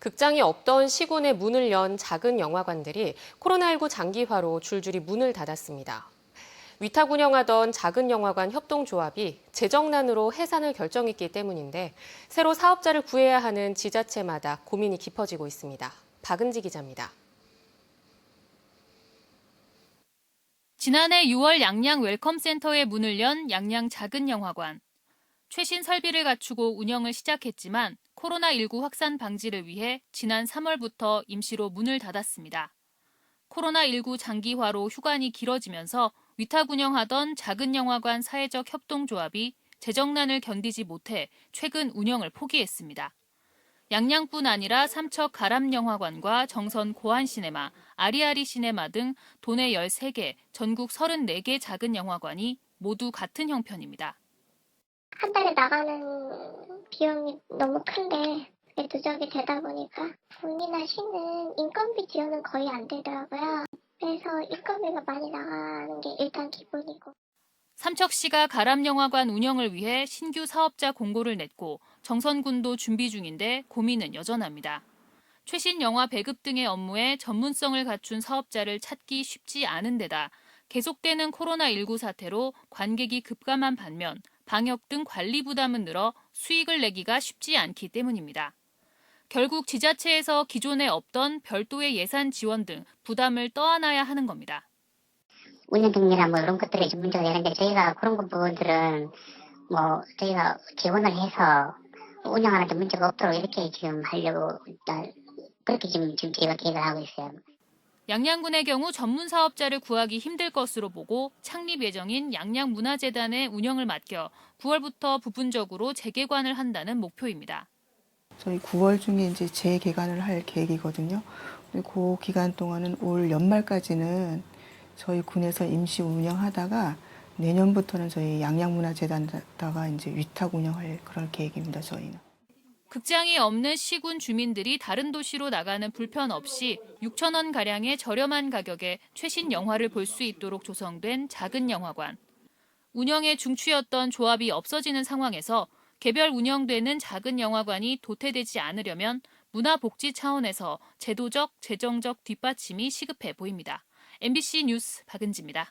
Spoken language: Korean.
극장이 없던 시군에 문을 연 작은 영화관들이 코로나19 장기화로 줄줄이 문을 닫았습니다. 위탁 운영하던 작은 영화관 협동조합이 재정난으로 해산을 결정했기 때문인데 새로 사업자를 구해야 하는 지자체마다 고민이 깊어지고 있습니다. 박은지 기자입니다. 지난해 6월 양양 웰컴센터에 문을 연 양양 작은 영화관. 최신 설비를 갖추고 운영을 시작했지만 코로나19 확산 방지를 위해 지난 3월부터 임시로 문을 닫았습니다. 코로나19 장기화로 휴관이 길어지면서 위탁 운영하던 작은 영화관 사회적 협동조합이 재정난을 견디지 못해 최근 운영을 포기했습니다. 양양뿐 아니라 삼척 가람영화관과 정선 고안시네마, 아리아리시네마 등 도내 13개, 전국 34개 작은 영화관이 모두 같은 형편입니다. 한 달에 나가는 비용이 너무 큰데 그게 누적이 되다 보니까 돈이나 쉬는 인건비 지원은 거의 안 되더라고요. 그래서 인건비가 많이 나가는 게 일단 기본이고. 삼척시가 가람영화관 운영을 위해 신규 사업자 공고를 냈고 정선군도 준비 중인데 고민은 여전합니다. 최신 영화 배급 등의 업무에 전문성을 갖춘 사업자를 찾기 쉽지 않은 데다 계속되는 코로나19 사태로 관객이 급감한 반면 방역 등 관리 부담은 늘어 수익을 내기가 쉽지 않기 때문입니다. 결국 지자체에서 기존에 없던 별도의 예산 지원 등 부담을 떠안아야 하는 겁니다. 운영 경비나 이런 것들이 좀 문제가 되는데 저희가 그런 부분들은 저희가 지원을 해서 운영하는 데 문제가 없도록 이렇게 지금 하려고 그렇게 지금 저희가 계획을 하고 있어요. 양양군의 경우 전문 사업자를 구하기 힘들 것으로 보고 창립 예정인 양양문화재단의 운영을 맡겨 9월부터 부분적으로 재개관을 한다는 목표입니다. 저희 9월 중에 이제 재개관을 할 계획이거든요. 그 기간 동안은 올 연말까지는 저희 군에서 임시 운영하다가 내년부터는 저희 양양문화재단에다가 이제 위탁 운영할 그런 계획입니다, 저희는. 극장이 없는 시군 주민들이 다른 도시로 나가는 불편 없이 6천 원 가량의 저렴한 가격에 최신 영화를 볼 수 있도록 조성된 작은 영화관. 운영에 중추였던 조합이 없어지는 상황에서 개별 운영되는 작은 영화관이 도태되지 않으려면 문화복지 차원에서 제도적, 재정적 뒷받침이 시급해 보입니다. MBC 뉴스 박은지입니다.